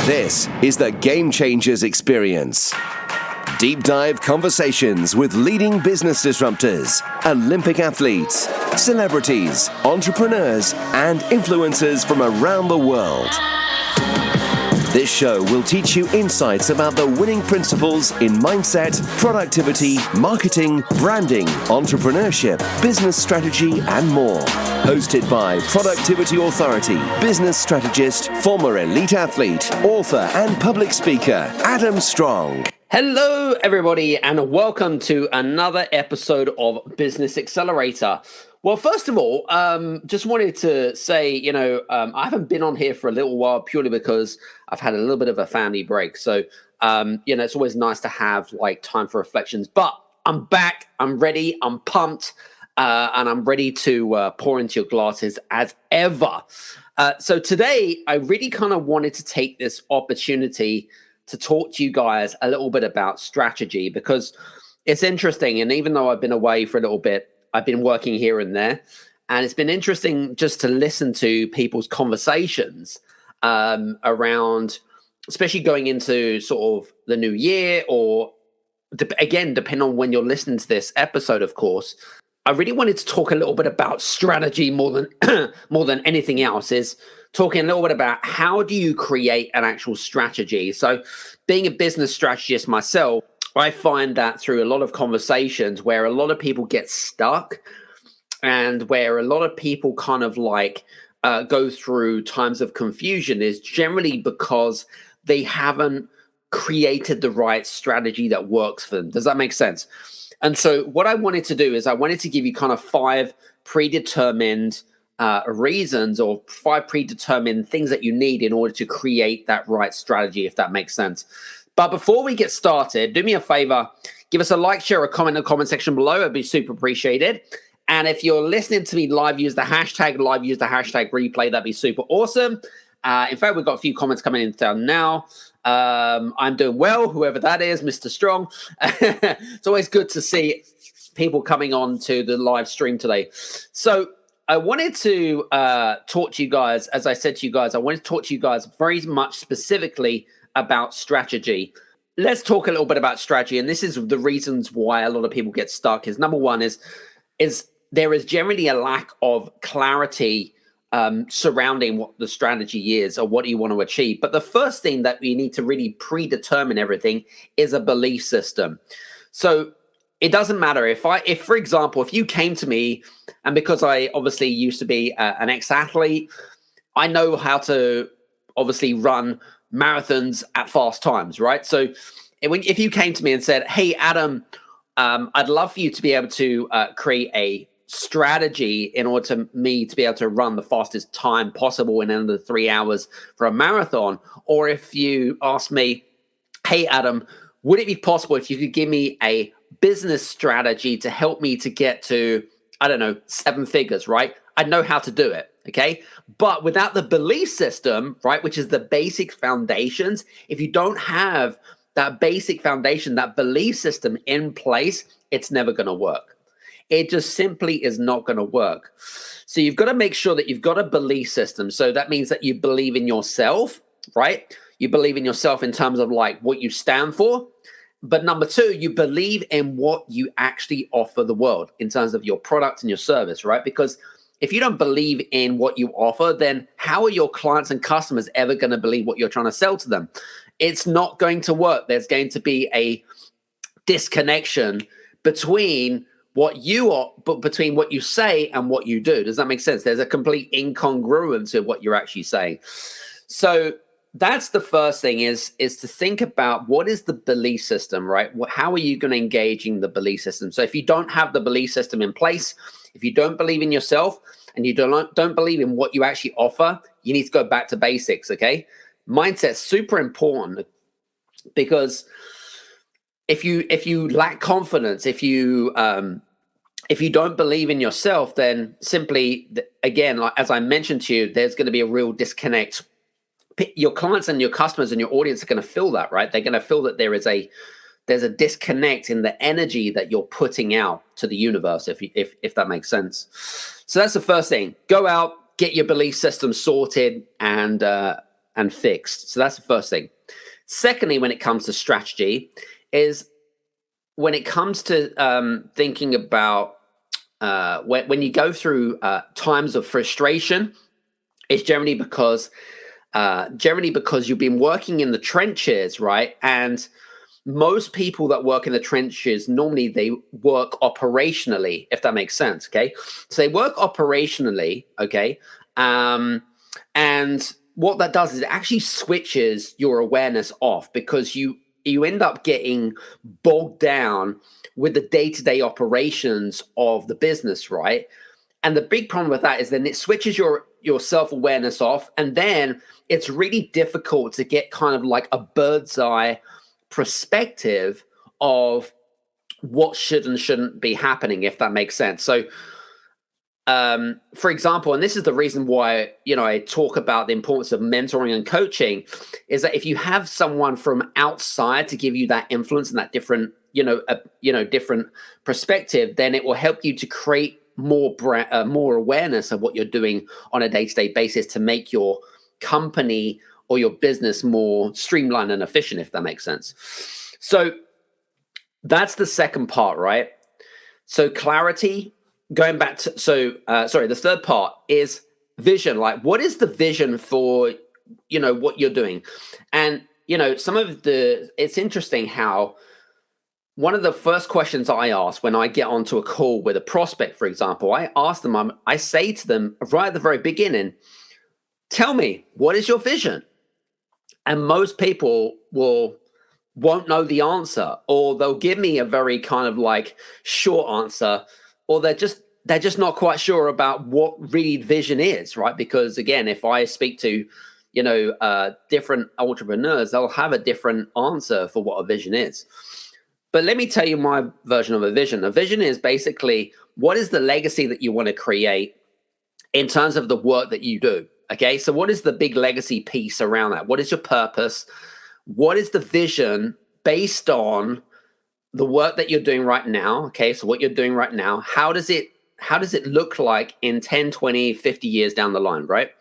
This is the Game Changers Experience. Deep dive conversations with leading business disruptors, Olympic athletes, celebrities, entrepreneurs, and influencers from around the world. This show will teach you insights about the winning principles in mindset, productivity, marketing, branding, entrepreneurship, business strategy, and more. Hosted by Productivity Authority, business strategist, former elite athlete, author, and public speaker, Adam Strong. Hello, everybody, and welcome to another episode of Business Accelerator. Well, first of all, just wanted to say, I haven't been on here for a little while purely because I've had a little bit of a family break. So, it's always nice to have time for reflections. But I'm back. I'm ready. I'm pumped. And I'm ready to pour into your glasses as ever. So today, I really kind of wanted to take this opportunity to talk to you guys a little bit about strategy, because it's interesting. And even though I've been away for a little bit, I've been working here and there. And it's been interesting just to listen to people's conversations around, especially going into sort of the new year, or again, depending on when you're listening to this episode, of course. I really wanted to talk a little bit about strategy more than anything else, is talking a little bit about how do you create an actual strategy. So being a business strategist myself, I find that through a lot of conversations where a lot of people get stuck and where a lot of people kind of go through times of confusion is generally because they haven't created the right strategy that works for them. Does that make sense? And so what I wanted to do is I wanted to give you kind of 5 predetermined reasons, or 5 predetermined things that you need in order to create that right strategy, if that makes sense. But before we get started, do me a favor, give us a like, share, a comment in the comment section below. It'd be super appreciated. And if you're listening to me live, use the hashtag replay. That'd be super awesome. In fact, we've got a few comments coming in down now. I'm doing well, whoever that is, Mr. Strong. It's always good to see people coming on to the live stream today. So I wanted to talk to you guys, as I said to you guys, I wanted to talk to you guys very much specifically about strategy. Let's talk a little bit about strategy. And this is the reasons why a lot of people get stuck. Is number one is there is generally a lack of clarity surrounding what the strategy is or what you want to achieve. But the first thing that you need to really predetermine everything is a belief system. So it doesn't matter if for example, if you came to me, and because I obviously used to be an ex-athlete, I know how to obviously run marathons at fast times, right? So if you came to me and said, hey, Adam, I'd love for you to be able to create a strategy in order to me to be able to run the fastest time possible in under 3 hours for a marathon. Or if you ask me, hey, Adam, would it be possible if you could give me a business strategy to help me to get to, 7 figures, right? I'd know how to do it. Okay. But without the belief system, right, which is the basic foundations, if you don't have that basic foundation, that belief system in place, it's never going to work. It just simply is not going to work. So you've got to make sure that you've got a belief system. So that means that you believe in yourself, right? You believe in yourself in terms of what you stand for. But number 2, you believe in what you actually offer the world in terms of your product and your service, right? Because if you don't believe in what you offer, then how are your clients and customers ever going to believe what you're trying to sell to them? It's not going to work. There's going to be a disconnection between what you say and what you do. Does that make sense? There's a complete incongruence of what you're actually saying. So that's the first thing is to think about what is the belief system, right? How are you going to engage in the belief system? So if you don't have the belief system in place, if you don't believe in yourself and you don't believe in what you actually offer, you need to go back to basics, okay? Mindset's super important, because if you lack confidence, if you don't believe in yourself, then simply, again, as I mentioned to you, there's going to be a real disconnect. Your clients and your customers and your audience are going to feel that, right? They're going to feel that there's a disconnect in the energy that you're putting out to the universe, if that makes sense. So that's the first thing. Go out, get your belief system sorted, and and fixed. So that's the first thing. Secondly, when it comes to strategy, is when it comes to thinking about when you go through times of frustration, it's generally because you've been working in the trenches, right? And most people that work in the trenches, normally they work operationally, if that makes sense. Okay. So they work operationally. Okay. And what that does is it actually switches your awareness off, because you end up getting bogged down with the day-to-day operations of the business, right? And the big problem with that is then it switches your self-awareness off, and then it's really difficult to get kind of like a bird's eye perspective of what should and shouldn't be happening, if that makes sense. So for example, and this is the reason why, I talk about the importance of mentoring and coaching, is that if you have someone from outside to give you that influence and that different, different perspective, then it will help you to create more awareness of what you're doing on a day-to-day basis to make your company or your business more streamlined and efficient, if that makes sense. So that's the second part, right? So clarity. Going back to, the third part is vision. Like, what is the vision for, what you're doing? And, it's interesting how one of the first questions I ask when I get onto a call with a prospect, for example, I say to them right at the very beginning, tell me, what is your vision? And most people won't know the answer, or they'll give me a very kind of like short answer, or they're just not quite sure about what really vision is, right? Because again, if I speak to, different entrepreneurs, they'll have a different answer for what a vision is. But let me tell you my version of a vision. A vision is basically, what is the legacy that you want to create in terms of the work that you do? Okay, so what is the big legacy piece around that? What is your purpose? What is the vision based on the work that you're doing right now? Okay, so what you're doing right now, how does it look like in 10, 20, 50 years down the line, right?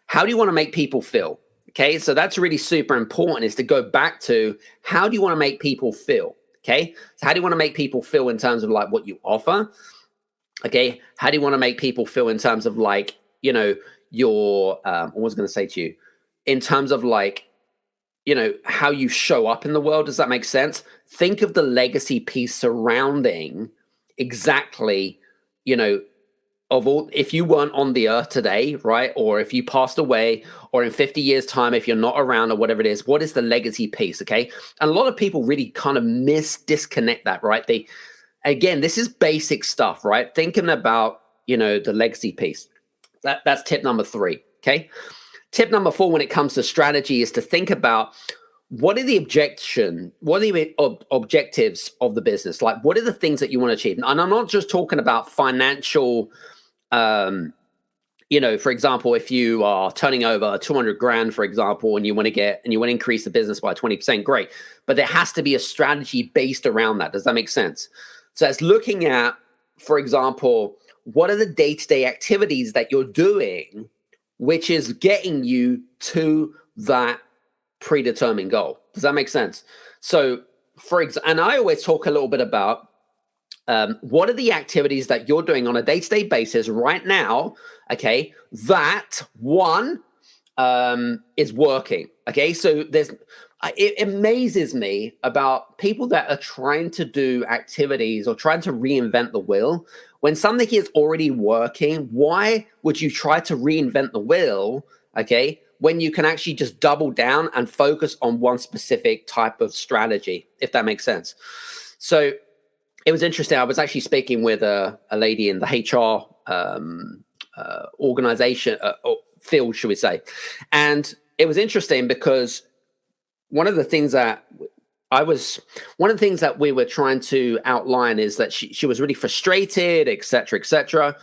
How do you want to make people feel? Okay, so that's really super important, is to go back to, how do you want to make people feel? Okay, so how do you want to make people feel in terms of like what you offer? Okay, how do you want to make people feel in terms of like, your, I was going to say to you, in terms of like, how you show up in the world? Does that make sense? Think of the legacy piece surrounding exactly, of all, if you weren't on the earth today, right? Or if you passed away, or in 50 years time, if you're not around, or whatever it is, what is the legacy piece? Okay. And a lot of people really kind of disconnect that, right? Again, this is basic stuff, right? Thinking about, the legacy piece. That's tip number 3. Okay. Tip number 4, when it comes to strategy, is to think about, what are the objectives of the business? Like, what are the things that you want to achieve? And I'm not just talking about financial, for example, if you are turning over 200 grand, for example, and you want to increase the business by 20%, great. But there has to be a strategy based around that. Does that make sense? So it's looking at, for example, what are the day-to-day activities that you're doing, which is getting you to that predetermined goal. Does that make sense? So, and I always talk a little bit about what are the activities that you're doing on a day-to-day basis right now, okay, that one is working, okay? So it amazes me about people that are trying to do activities or trying to reinvent the wheel. When something is already working, why would you try to reinvent the wheel, okay, when you can actually just double down and focus on one specific type of strategy, if that makes sense? So it was interesting. I was actually speaking with a lady in the HR organization field, should we say. And it was interesting because one of the things that we were trying to outline is that she was really frustrated, et cetera, et cetera.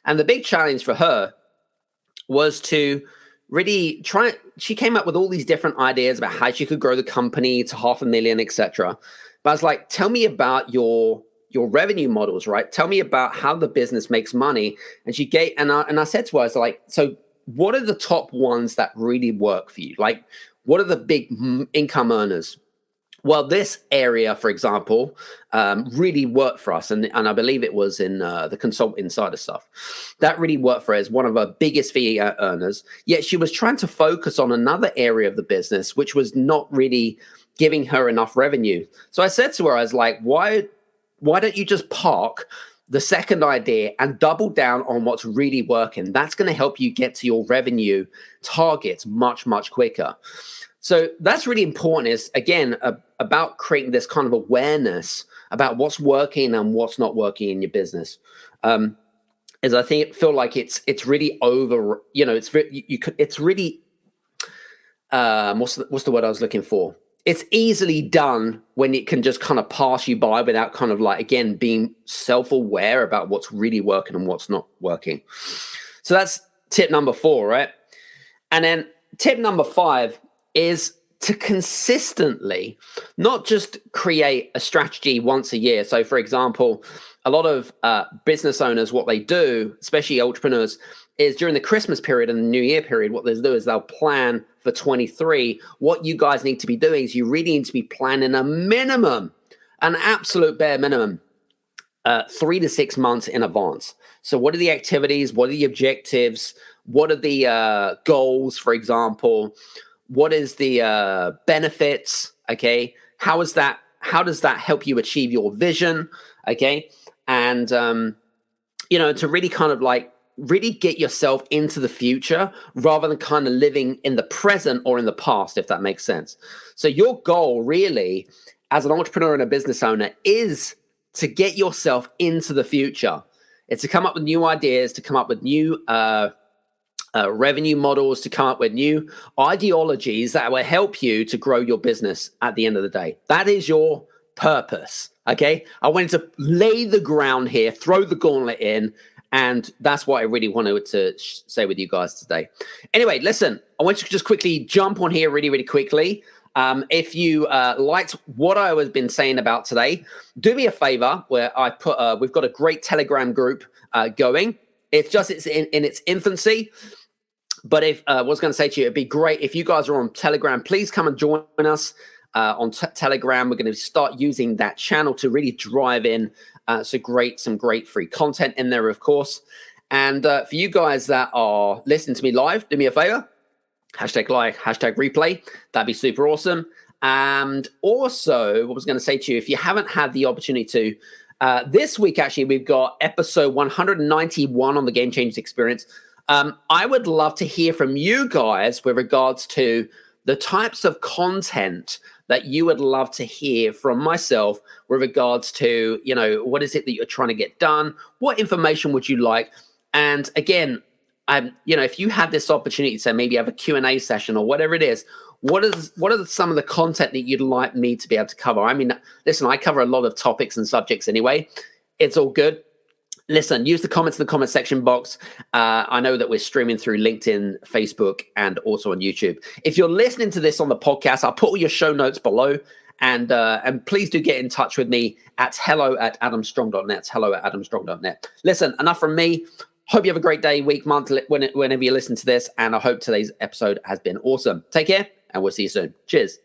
And the big challenge for her was to really she came up with all these different ideas about how she could grow the company to 500,000, et cetera. But I was like, tell me about your revenue models, right? Tell me about how the business makes money. And she gave, and I said to her, I was like, so what are the top ones that really work for you? Like, what are the big income earners? Well, this area, for example, really worked for us, and I believe it was in the Consult Insider stuff. That really worked for her as one of our biggest fee earners. Yet she was trying to focus on another area of the business, which was not really giving her enough revenue. So I said to her, I was like, why don't you just park the second idea and double down on what's really working? That's going to help you get to your revenue targets much, much quicker. So that's really important, is, again, about creating this kind of awareness about what's working and what's not working in your business. As I feel like it's really over, it's really, what's the word I was looking for? It's easily done when it can just kind of pass you by without kind of like, again, being self-aware about what's really working and what's not working. So that's tip number 4, right? And then tip number 5 is to consistently not just create a strategy once a year. So, for example, a lot of business owners, what they do, especially entrepreneurs, is during the Christmas period and the New Year period, what they'll do is they'll plan for 23. What you guys need to be doing is you really need to be planning an absolute bare minimum, 3 to 6 months in advance. So what are the activities? What are the objectives? What are the goals, for example? What is the benefits? Okay. How does that help you achieve your vision? Okay. And, to really kind of like really get yourself into the future rather than kind of living in the present or in the past, if that makes sense. So your goal really as an entrepreneur and a business owner is to get yourself into the future. It's to come up with new ideas, to come up with new, revenue models, to come up with new ideologies that will help you to grow your business at the end of the day. That is your purpose, okay? I wanted to lay the ground here, throw the gauntlet in, and that's what I really wanted to say with you guys today. Anyway, listen, I want you to just quickly jump on here really, really quickly. If you liked what I was been saying about today, do me a favor where we've got a great Telegram group going. It's in its infancy. But if I was going to say to you, it'd be great if you guys are on Telegram. Please come and join us on Telegram. We're going to start using that channel to really drive in some great free content in there, of course. And for you guys that are listening to me live, do me a favor, #like, #replay. That'd be super awesome. And also, what I was going to say to you, if you haven't had the opportunity to, this week, actually, we've got episode 191 on the Game Changers Experience. I would love to hear from you guys with regards to the types of content that you would love to hear from myself with regards to, what is it that you're trying to get done? What information would you like? And again, if you have this opportunity to maybe have a Q&A session or whatever it is, what are some of the content that you'd like me to be able to cover? I mean, listen, I cover a lot of topics and subjects anyway. It's all good. Listen, use the comments in the comment section box. I know that we're streaming through LinkedIn, Facebook, and also on YouTube. If you're listening to this on the podcast, I'll put all your show notes below. And please do get in touch with me at hello@adamstrong.net. hello@adamstrong.net. Listen, enough from me. Hope you have a great day, week, month, whenever you listen to this. And I hope today's episode has been awesome. Take care, and we'll see you soon. Cheers.